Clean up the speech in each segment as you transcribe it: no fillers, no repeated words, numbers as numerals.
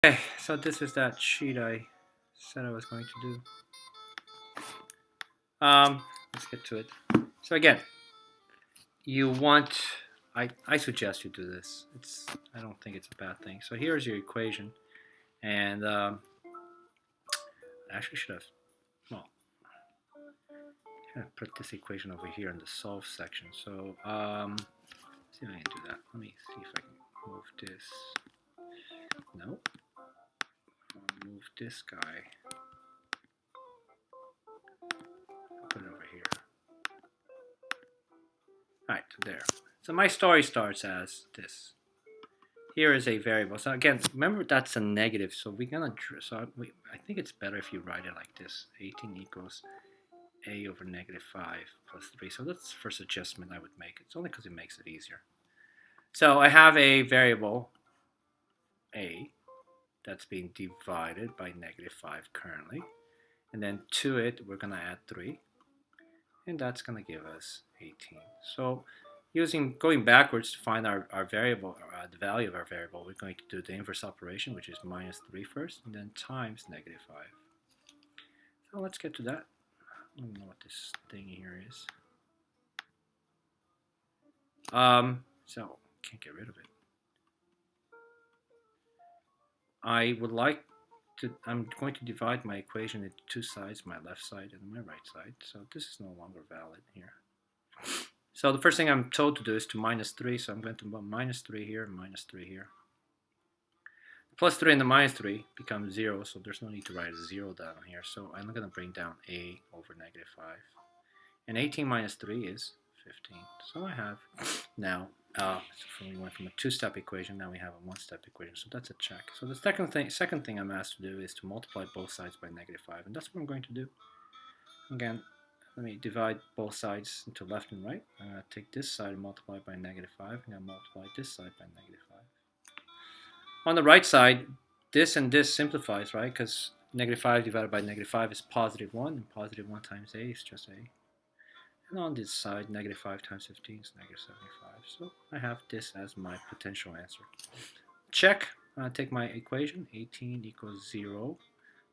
Okay, so this is that sheet I said I was going to do. Let's get to it. So again, you want, I suggest you do this. I don't think it's a bad thing. So here's your equation, and I actually should have, well, put this equation over here in the solve section. So see if I can do that. Let me see if I can move this. No, I'll move this guy. Put it over here. All right, there. So my story starts as this. Here is a variable. So again, remember that's a negative. So we're gonna. I think it's better if you write it like this: 18 equals a over negative 5 plus 3. So that's the first adjustment I would make. It's only because it makes it easier. So I have a variable a that's being divided by negative 5 currently, and then to it we're gonna add 3, and that's gonna give us 18. So going backwards to find our variable, the value of our variable, we're going to do the inverse operation, which is minus 3 first, and then times negative 5. So let's get to that. I don't know what this thing here is. So can't get rid of it. I'm going to divide my equation into two sides, my left side and my right side. So this is no longer valid here. So the first thing I'm told to do is to minus 3. So I'm going to put minus 3 here and minus 3 here. Plus 3 and the minus 3 becomes 0, so there's no need to write a 0 down here. So I'm going to bring down a over negative 5. And 18 minus 3 is 15. So I have now, we went from a two-step equation, now we have a one-step equation. So that's a check. So the second thing I'm asked to do is to multiply both sides by negative 5. And that's what I'm going to do. Again, let me divide both sides into left and right. I'm going to take this side and multiply by negative 5. I'm going to multiply this side by negative 5. On the right side, this and this simplifies, right? Because negative 5 divided by negative 5 is positive 1, and positive 1 times a is just a. And on this side, negative 5 times 15 is negative 75. So I have this as my potential answer. Check. Take my equation, 18 equals 0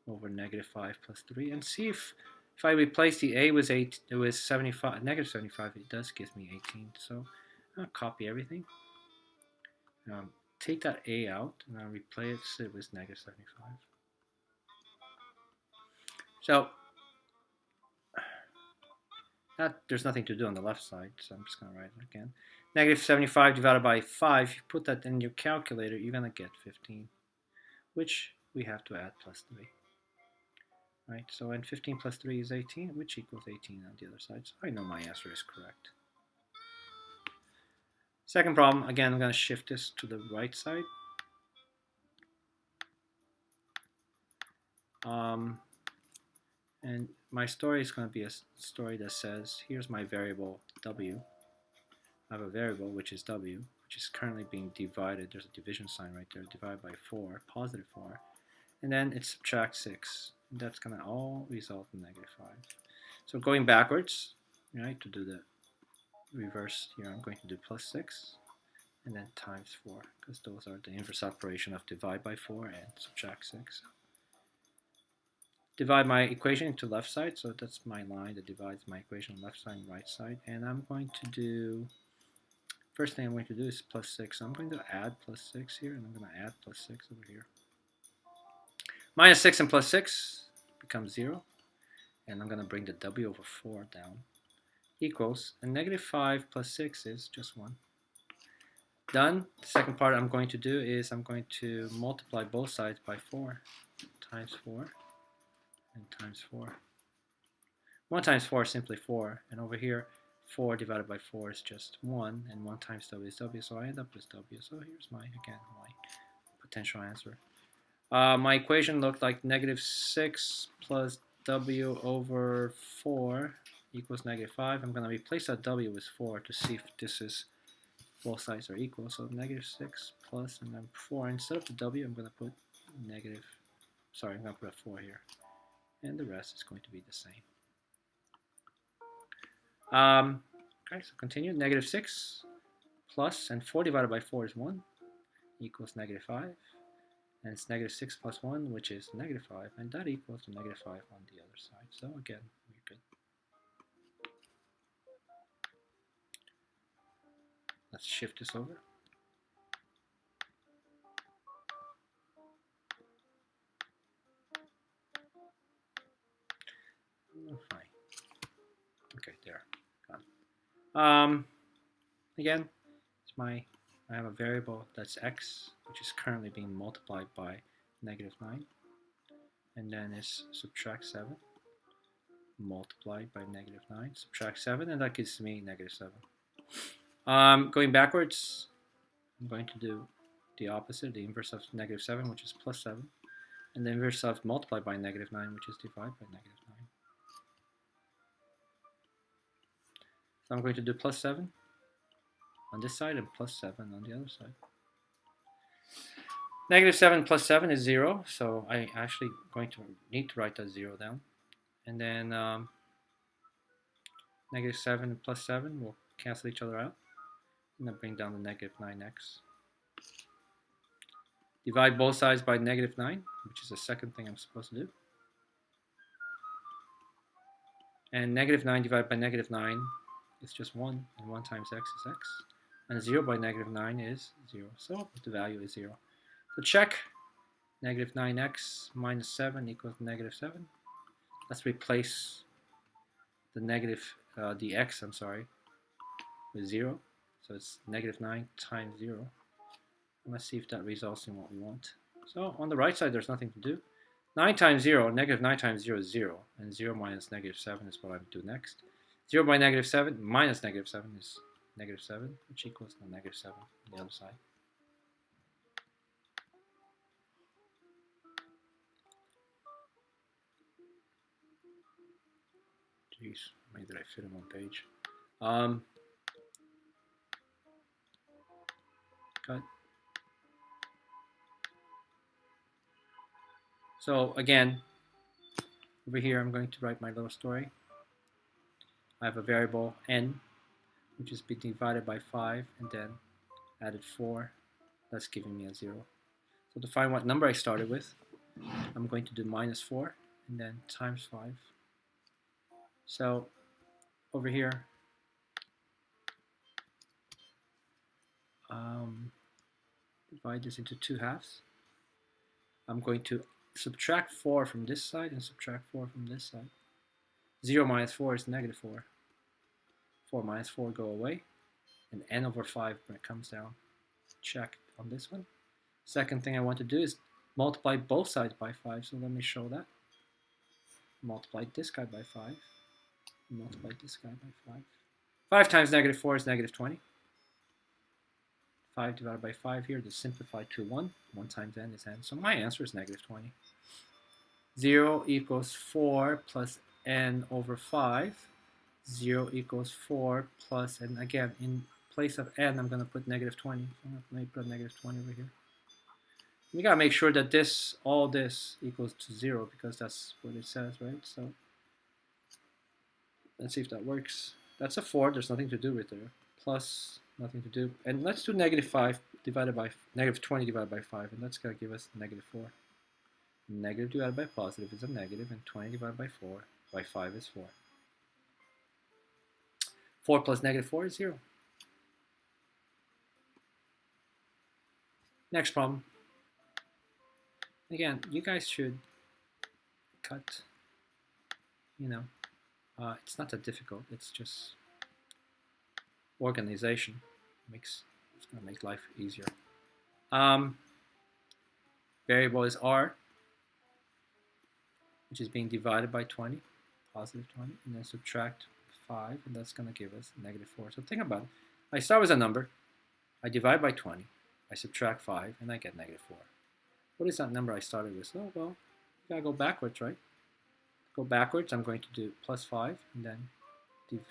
over negative 5 plus 3, and see if I replace the a with 75, negative 75, it does give me 18. So I'll copy everything. Take that a out, and I'll replace it with negative 75. So there's nothing to do on the left side, so I'm just going to write it again. Negative 75 divided by 5, you put that in your calculator, you're going to get 15, which we have to add plus 3. Right, so and 15 plus 3 is 18, which equals 18 on the other side, so I know my answer is correct. Second problem, again, I'm going to shift this to the right side. And my story is going to be a story that says, here's my variable w. I have a variable, which is w, which is currently being divided. There's a division sign right there, divided by 4, positive 4. And then it subtracts 6. And that's going to all result in negative 5. So going backwards, right, to do the reverse here, I'm going to do plus 6 and then times 4, because those are the inverse operation of divide by 4 and subtract 6. Divide my equation into left side, so that's my line that divides my equation left side and right side. And I'm going to do, first thing I'm going to do is plus 6. So I'm going to add plus 6 here, and I'm going to add plus 6 over here. Minus 6 and plus 6 becomes 0. And I'm going to bring the w over 4 down. Equals, and negative 5 plus 6 is just 1. Done. The second part I'm going to do is I'm going to multiply both sides by 4 times 4 and times 4. 1 times 4 is simply 4, and over here 4 divided by 4 is just 1, and 1 times w is w, so I end up with w. So here's my potential answer. My equation looked like negative 6 plus w over 4 equals negative 5. I'm going to replace that w with 4 to see if this is, both sides are equal. So negative 6 plus and then 4. Instead of the w, I'm going to put I'm going to put a 4 here. And the rest is going to be the same. Okay, so continue. Negative 6 plus, and 4 divided by 4 is 1, equals negative 5. and it's negative 6 plus 1, which is negative 5, and that equals to negative 5 on the other side. So again, we're good. Let's shift this over. Oh, fine. Okay, there. Gone. Again, I have a variable that's x, which is currently being multiplied by negative 9, and then it's subtract 7, multiplied by negative 9, subtract 7, and that gives me negative 7. Going backwards, I'm going to do the opposite, the inverse of negative 7, which is plus 7, and the inverse of multiplied by negative 9, which is divided by negative 9. So I'm going to do plus 7 on this side and plus 7 on the other side. Negative 7 plus 7 is 0, so I actually going to need to write that 0 down. And then negative 7 plus 7 will cancel each other out, and then bring down the negative 9x. Divide both sides by negative 9, which is the second thing I'm supposed to do. And negative 9 divided by negative 9 is just 1, and 1 times x is x. And 0 by negative 9 is 0, so the value is 0. So check, negative 9x minus 7 equals negative 7. Let's replace the negative, the x, I'm sorry, with 0. So it's negative 9 times 0. And let's see if that results in what we want. So on the right side, there's nothing to do. 9 times 0, negative 9 times 0 is 0. And 0 minus negative 7 is what I would do next. 0 by negative 7 minus negative 7 is negative 7, which equals to negative 7 on the other side. Jeez, maybe did I fit in one page? Cut. So again, over here I'm going to write my little story. I have a variable n, which is being divided by 5, and then added 4. That's giving me a 0. So to find what number I started with, I'm going to do minus 4, and then times 5. So over here, divide this into 2 halves. I'm going to subtract 4 from this side and subtract 4 from this side. 0 minus 4 is negative 4. 4 minus 4 go away, and n over 5 when it comes down. Check on this one. Second thing I want to do is multiply both sides by 5, so let me show that. Multiply this guy by 5. Multiply this guy by 5. 5 times negative 4 is negative 20. 5 divided by 5 here, to simplify to 1. 1 times n is n, so my answer is negative 20. 0 equals 4 plus n over 5. 0 equals 4 plus, and again, in place of n, I'm going to put negative 20. Let me put a negative 20 over here. We got to make sure that this, all this equals to 0, because that's what it says, right? So let's see if that works. That's a 4. There's nothing to do with there. Plus, nothing to do. And let's do negative 5 divided by negative 20 divided by 5, and that's going to give us negative 4. Negative divided by positive is a negative, and 20 divided by 4 by 5 is 4. 4 plus negative 4 is 0. Next problem. Again, you guys should cut, it's not that difficult. It's just organization. It's going to make life easier. Variable is r, which is being divided by 20, positive 20, and then subtract 5, and that's going to give us negative 4. So think about it. I start with a number, I divide by 20, I subtract 5, and I get negative 4. What is that number I started with? Oh, well, you got to go backwards, right? Go backwards, I'm going to do plus 5, and then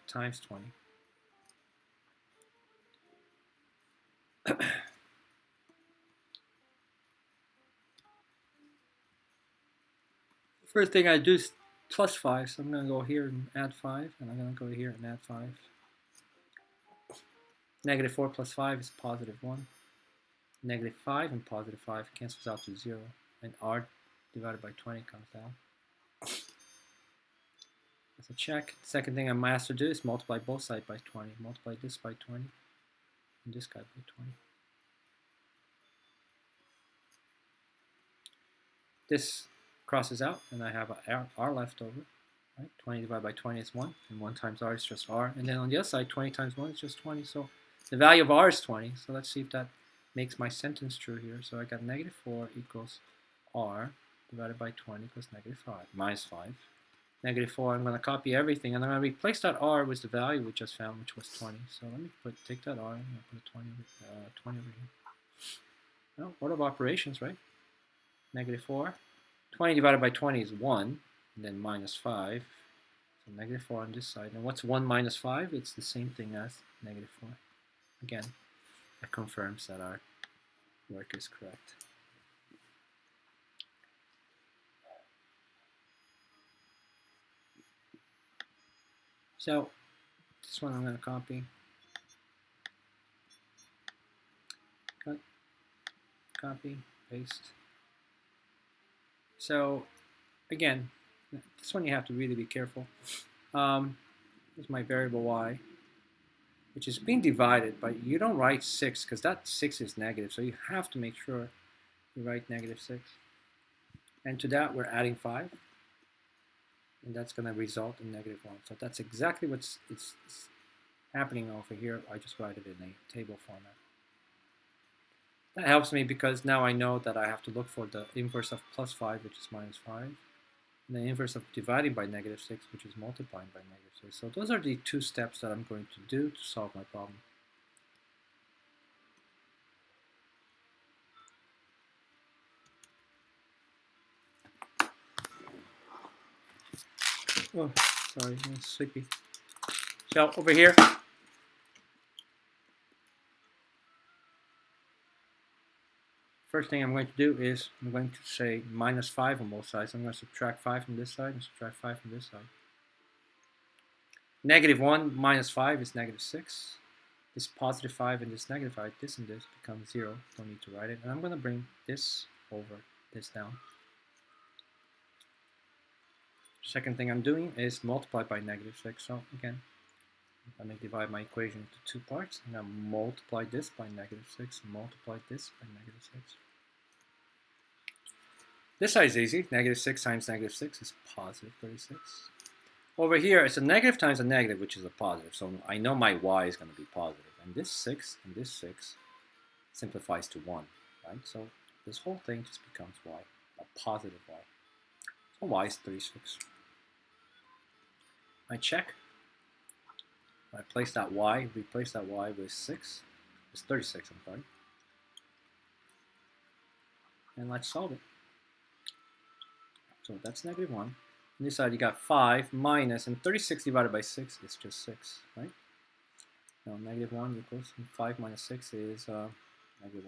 times 20. First thing I do is plus 5, so I'm going to go here and add 5, and I'm going to go here and add 5. Negative 4 plus 5 is positive 1. Negative 5 and positive 5 cancels out to 0, and r divided by 20 comes down. That's a check. Second thing I'm asked to do is multiply both sides by 20. Multiply this by 20 and this guy by 20. This crosses out, and I have r left over. Right? 20 divided by 20 is 1, and 1 times r is just r. And then on the other side, 20 times 1 is just 20. So the value of r is 20. So let's see if that makes my sentence true here. So I got negative 4 equals r divided by 20 equals negative 5, minus 5. Negative 4, I'm going to copy everything, and I'm going to replace that r with the value we just found, which was 20. So let me take that r, and put a 20 over here. Well, order of operations, right? Negative 4. 20 divided by 20 is 1, and then minus 5. So negative 4 on this side. And what's 1 minus 5? It's the same thing as negative 4. Again, that confirms that our work is correct. So this one I'm going to copy. Cut, copy, paste. So again, this one you have to really be careful. Here's my variable y, which is being divided, but you don't write 6 because that 6 is negative, so you have to make sure you write negative 6. And to that we're adding 5, and that's going to result in negative 1. So that's exactly what's it's happening over here. I just write it in a table format. That helps me because now I know that I have to look for the inverse of plus 5, which is minus 5, and the inverse of dividing by negative 6, which is multiplying by negative 6. So those are the 2 steps that I'm going to do to solve my problem. Oh, sorry, I'm sleepy. So over here, first thing I'm going to do is I'm going to say minus 5 on both sides. I'm going to subtract 5 from this side and subtract 5 from this side. Negative 1 minus 5 is negative 6. This positive 5 and this negative 5, this and this becomes 0. Don't need to write it. And I'm going to bring this over, this down. Second thing I'm doing is multiply by negative 6. So again, let me divide my equation into 2 parts. I'm going to multiply this by negative 6 and multiply this by negative 6. This side is easy. Negative 6 times negative 6 is positive 36. Over here, it's a negative times a negative, which is a positive. So I know my y is going to be positive. And this 6 and this 6 simplifies to 1. Right? So this whole thing just becomes y, a positive y. So y is 36. I check. I place that y, replace that y with 6. It's 36, I'm sorry. And let's solve it. So that's negative 1. On this side you got 5 minus, and 36 divided by 6 is just 6, right? Now negative 1 equals, 5 minus 6 is negative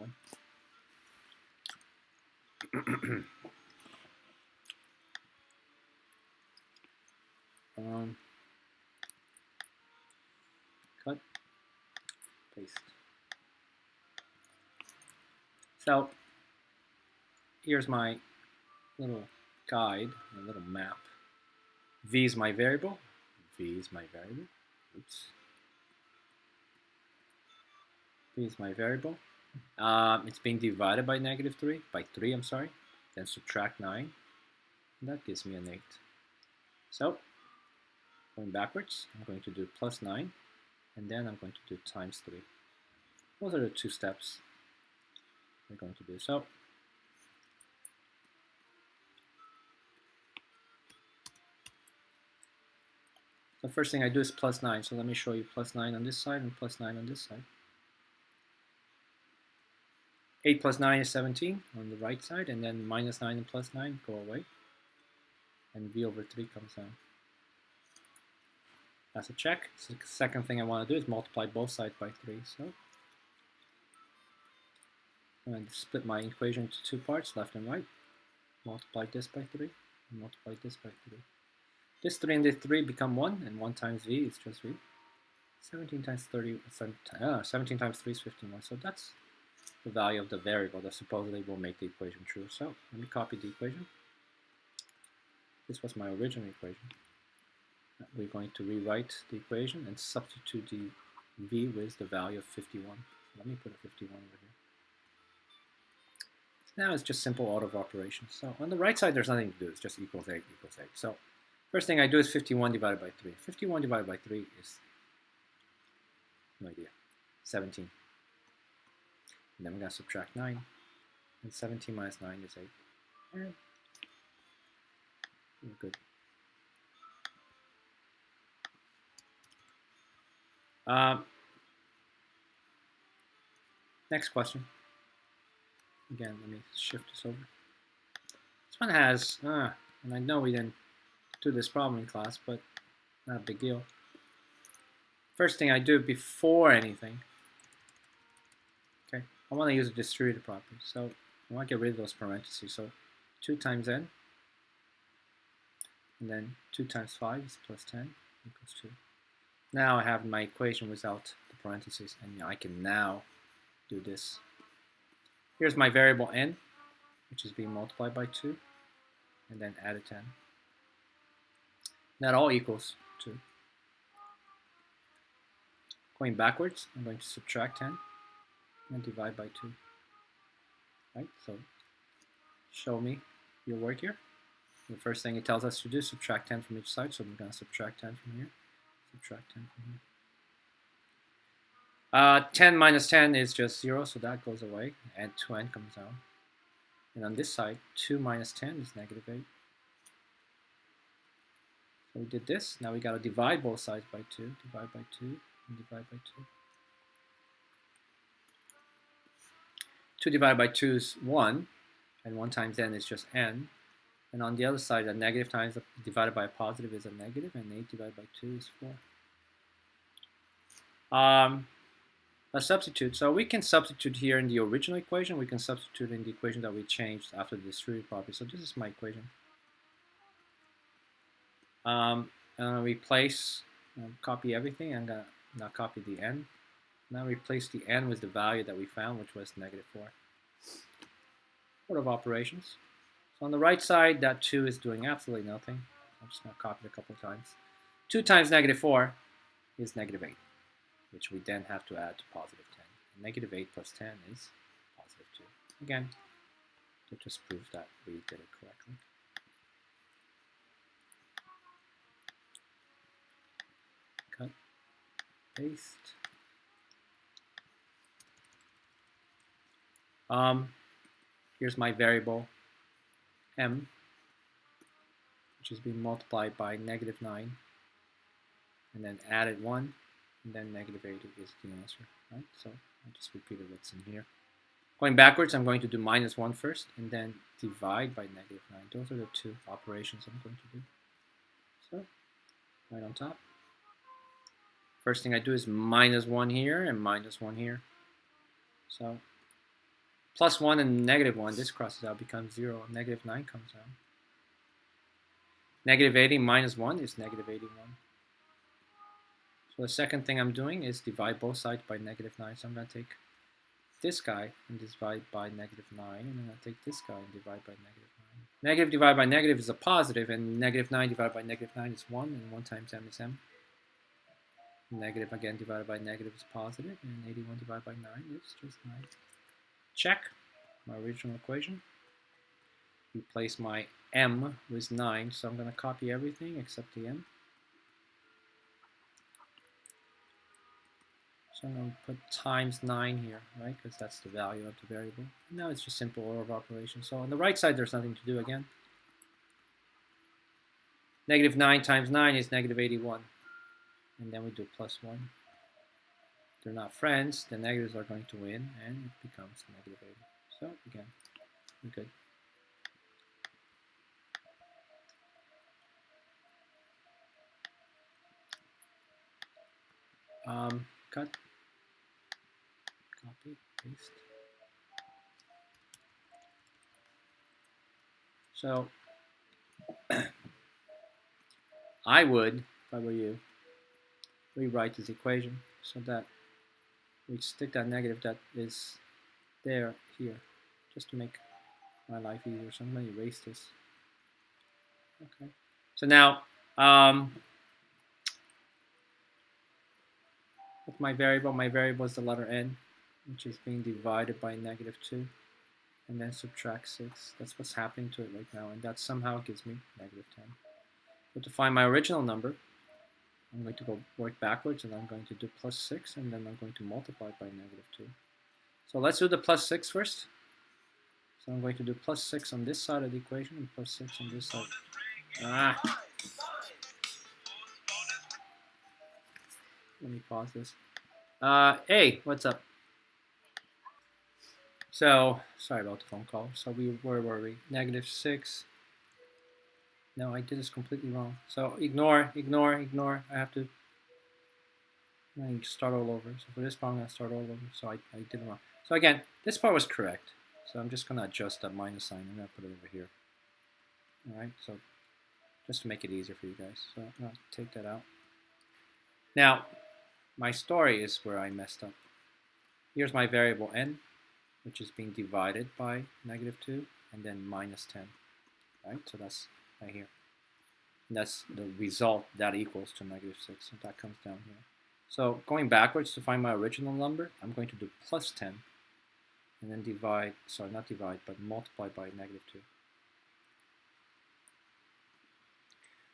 1. Cut, paste. So here's my little guide, a little map. V is my variable. V is my variable. Oops. V is my variable. It's being divided by negative 3, by 3, I'm sorry. Then subtract 9. And that gives me an 8. So, going backwards, I'm going to do plus 9. And then I'm going to do times 3. Those are the 2 steps we're going to do. So, the first thing I do is plus 9. So let me show you plus 9 on this side and plus 9 on this side. 8 plus 9 is 17 on the right side, and then minus 9 and plus 9 go away. And v over 3 comes down. That's a check. So the second thing I want to do is multiply both sides by 3. So I'm going to split my equation into 2 parts, left and right. Multiply this by 3, and multiply this by 3. This 3 and this 3 become 1, and 1 times v is just v. 17 times 3 is 51, so that's the value of the variable that supposedly will make the equation true. So let me copy the equation. This was my original equation. We're going to rewrite the equation and substitute the v with the value of 51. Let me put a 51 over here. Now it's just simple order of operations. So on the right side, there's nothing to do. It's just equals 8 equals 8. So first thing I do is 51 divided by 3. 51 divided by 3 is, no idea, 17. And then we're going to subtract 9. And 17 minus 9 is 8. And we're good. Next question. Again, let me shift this over. This one has, and I know we didn't do this problem in class, but not a big deal. First thing I do before anything, okay, I want to use a distributive property. So I want to get rid of those parentheses. So 2 times n, and then 2 times 5 is plus 10 equals 2. Now I have my equation without the parentheses, and I can now do this. Here's my variable n, which is being multiplied by 2, and then added 10. That all equals 2. Going backwards, I'm going to subtract 10 and divide by 2. Right, so show me your work here. The first thing it tells us to do is subtract 10 from each side, so I'm going to subtract 10 from here. Subtract 10 from here. 10 minus 10 is just 0, so that goes away, and 2n comes down. And on this side, 2 minus 10 is negative 8. So we did this. Now we got to divide both sides by 2, divide by 2, and divide by 2. 2 divided by 2 is 1, and 1 times n is just n. And on the other side, a negative times divided by a positive is a negative, and 8 divided by 2 is 4. A substitute. So we can substitute here in the original equation. We can substitute in the equation that we changed after the distributive property. So this is my equation. Replace, copy everything. I'm going to now copy the n. Now replace the n with the value that we found, which was negative 4. Order of operations. So on the right side, that 2 is doing absolutely nothing. I'm just going to copy it a couple of times. 2 times negative 4 is negative 8. Which we then have to add to positive 10. And negative 8 plus 10 is positive 2. Again, to just prove that we did it correctly. Cut, paste. Here's my variable m, which is being multiplied by negative 9, and then added 1. And then negative 8 is the answer, right? So I just repeated what's in here. Going backwards, I'm going to do minus 1 first, and then divide by negative 9. Those are the 2 operations I'm going to do. So, right on top. First thing I do is minus 1 here and minus 1 here. So, plus 1 and negative 1, this crosses out, becomes 0. Negative 9 comes out. Negative 80 minus 1 is negative 81. So the second thing I'm doing is divide both sides by negative 9. So I'm going to take this guy and divide by negative 9, and then I'm going to take this guy and divide by negative 9. Negative divided by negative is a positive, and negative 9 divided by negative 9 is 1, and 1 times m is m. Negative again divided by negative is positive, and 81 divided by 9 is just 9. Check my original equation. Replace my m with 9, so I'm going to copy everything except the m. So I'm going to put times 9 here, right, because that's the value of the variable. And now it's just simple order of operations. So on the right side, there's nothing to do again. Negative 9 times 9 is negative 81. And then we do plus 1. They're not friends. The negatives are going to win, and it becomes negative 80. So again, we're good. Cut. Copy, paste. So I would, if I were you, rewrite this equation so that we stick that negative that is there, here, just to make my life easier. So I'm going to erase this. Okay. So now, with my variable is the letter n, which is being divided by -2, and then subtract 6. That's what's happening to it right now, and that somehow gives me -10. So to find my original number, I'm going to go work backwards, and I'm going to do +6, and then I'm going to multiply by -2. So let's do the +6 first. So I'm going to do +6 on this side of the equation and +6 on this side. Let me pause this. Hey, what's up? So, sorry about the phone call. So where were we? -6. No, I did this completely wrong. So ignore. I have to start all over. So for this part, I'm going to start all over. So I did it wrong. So again, this part was correct. So I'm just going to adjust that minus sign. I'm going to put it over here. All right, so just to make it easier for you guys. So I'm going to take that out. Now, my story is where I messed up. Here's my variable n, which is being divided by -2, and then -10. Right, so that's right here. And that's the result that equals to -6, and that comes down here. So going backwards to find my original number, I'm going to do +10, and then divide, sorry, not divide, but multiply by -2.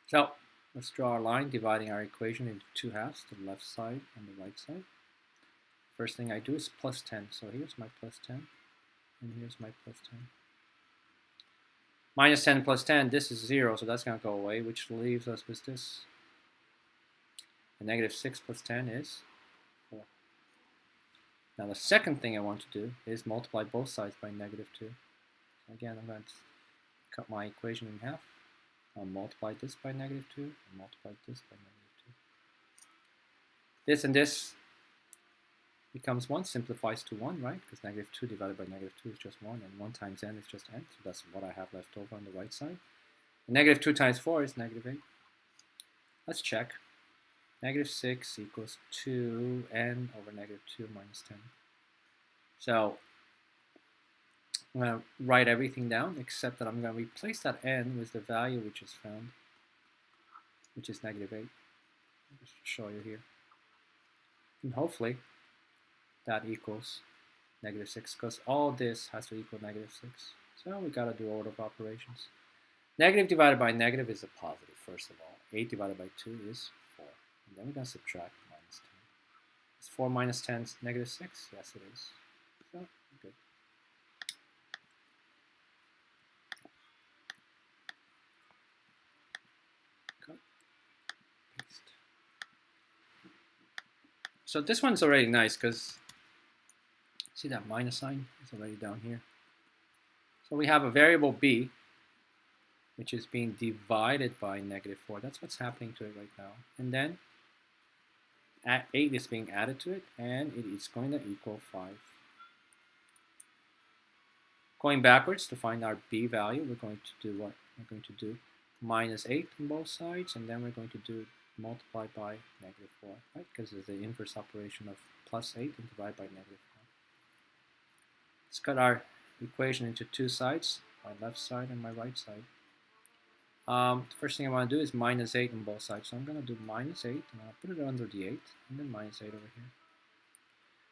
So let's draw a line dividing our equation into two halves, the left side and the right side. First thing I do is +10. So here's my +10, and here's my +10. -10 plus 10, this is 0, so that's going to go away, which leaves us with this. And -6 plus 10 is 4. Now the second thing I want to do is multiply both sides by -2. So again, I'm going to cut my equation in half. I'll multiply this by -2 and multiply this by -2. This and this becomes 1, simplifies to 1, right? Because -2 divided by -2 is just 1, and 1 times n is just n, so that's what I have left over on the right side. And -2 times 4 is -8. Let's check. -6 equals 2n over -2 minus 10. So I'm going to write everything down, except that I'm going to replace that n with the value which is found, which is -8. I'll just show you here. And hopefully that equals -6, because all this has to equal -6. So we got to do order of operations. Negative divided by negative is a positive, first of all. 8 divided by 2 is 4. And then we're going to subtract -10. Is 4 minus 10 -6? Yes, it is. So, good. Cut. Paste. So this one's already nice, because see that minus sign is already down here. So we have a variable b, which is being divided by -4. That's what's happening to it right now. And then 8 is being added to it, and it is going to equal 5. Going backwards to find our b value, we're going to do what? We're going to do -8 on both sides, and then we're going to do multiply by -4, right? Because it's the inverse operation of +8 and divide by -4. Let's cut our equation into two sides, my left side and my right side. The first thing I want to do is -8 on both sides. So I'm going to do -8, and I'll put it under the 8, and then -8 over here.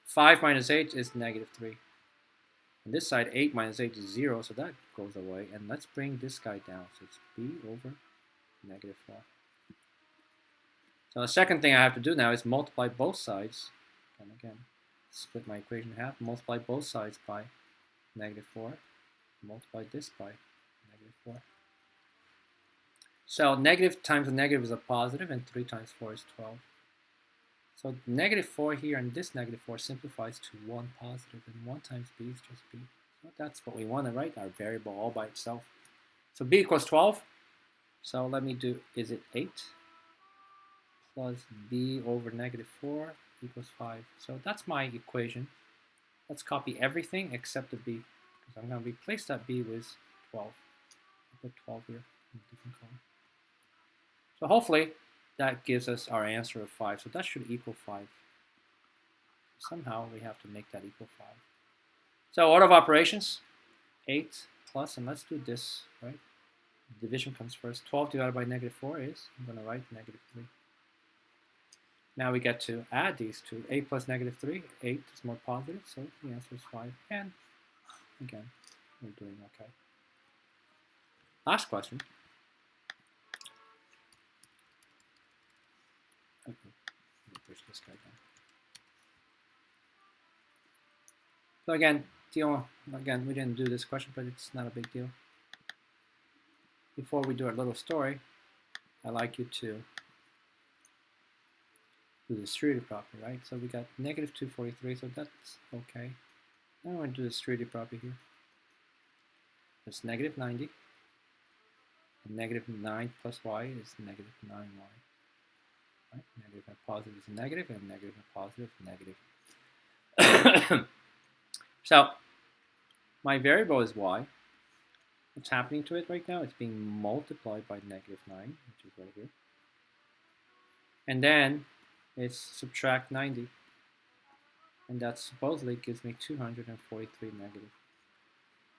5 minus 8 is -3. On this side, 8 minus 8 is 0, so that goes away. And let's bring this guy down. So it's b over -4. So the second thing I have to do now is multiply both sides. And again, split my equation in half, multiply both sides by -4, multiply this by -4. So negative times a negative is a positive, and 3 times 4 is 12. So -4 here and this -4 simplifies to 1 positive, and 1 times b is just b. So that's what we want to write, our variable all by itself. So b equals 12. So let me do, is it 8 plus b over -4 equals 5. So that's my equation. Let's copy everything except the b, because I'm going to replace that b with 12. I'll put 12 here in a different color. So hopefully that gives us our answer of 5. So that should equal 5. Somehow we have to make that equal 5. So order of operations, 8 plus, and let's do this, right? Division comes first. 12 divided by negative 4 is, I'm going to write negative 3. Now we get to add these two. 8 plus negative 3, 8 is more positive, so the answer is 5. And again, we're doing okay. Last question. Okay, let me push this guy down. So again, we didn't do this question, but it's not a big deal. Before we do our little story, I'd like you to do the distributive property, right? So we got negative 243, so that's okay. Now I'm going to do the distributive property here. It's negative 90. And negative 9 plus y is negative 9y. Right? Negative and positive is negative, and negative and positive is negative. So my variable is y. What's happening to it right now? It's being multiplied by negative 9, which is right here. And then it's subtract 90. And that supposedly gives me 243 negative.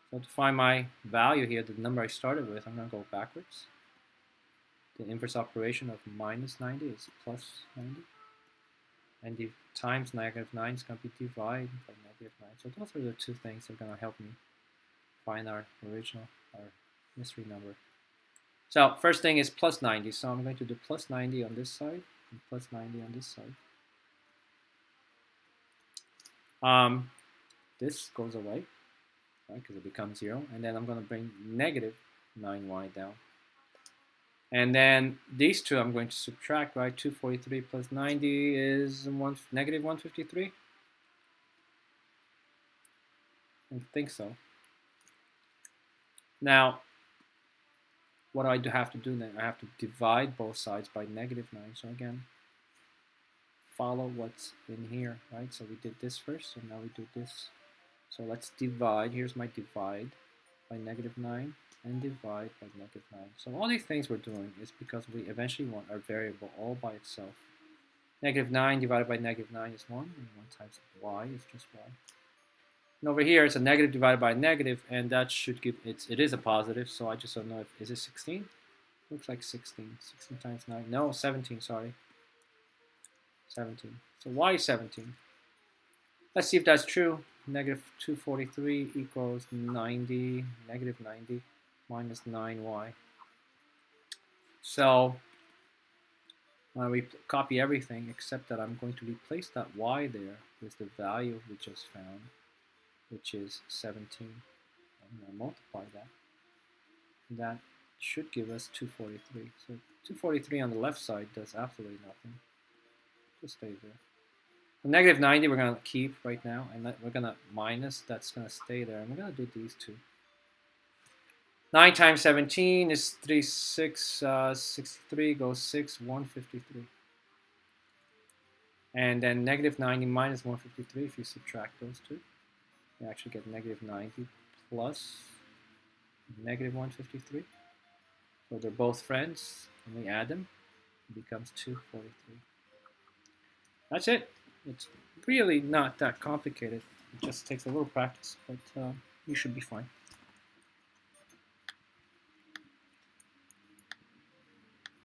So to find my value here, the number I started with, I'm going to go backwards. The inverse operation of minus 90 is plus 90. And the times negative 9 is going to be divided by negative 9. So those are the two things that are going to help me find our mystery number. So first thing is plus 90. So I'm going to do plus 90 on this side and plus 90 on this side. This goes away, right, because it becomes 0. And then I'm going to bring negative 9y down. And then these two I'm going to subtract, right? 243 plus 90 is negative 153. I think so. Now, what do I have to do then? I have to divide both sides by negative 9. So again, follow what's in here, right? So we did this first, so now we do this. So let's divide. Here's my divide by negative 9 and divide by negative 9. So all these things we're doing is because we eventually want our variable all by itself. Negative 9 divided by negative 9 is 1, and 1 times y is just y. And over here, it's a negative divided by a negative, and that should give, it is a positive, so I just don't know if, is it 16? Looks like 16. 16 times 9, no, 17, sorry. 17. So y is 17. Let's see if that's true. Negative 243 equals 90, negative 90 minus 9y. So we copy everything except that I'm going to replace that y there with the value we just found, which is 17. I'm going to multiply that. And that should give us 243. So 243 on the left side does absolutely nothing. Just stays there. The negative 90 we're going to keep right now, and we're going to minus, that's going to stay there. And we're going to do these two. 9 times 17 is 63 goes 6, 153. And then negative 90 minus 153, if you subtract those two, you actually get negative 90 plus negative 153. So they're both friends, and we add them, it becomes 243. That's it. It's really not that complicated. It just takes a little practice, but you should be fine.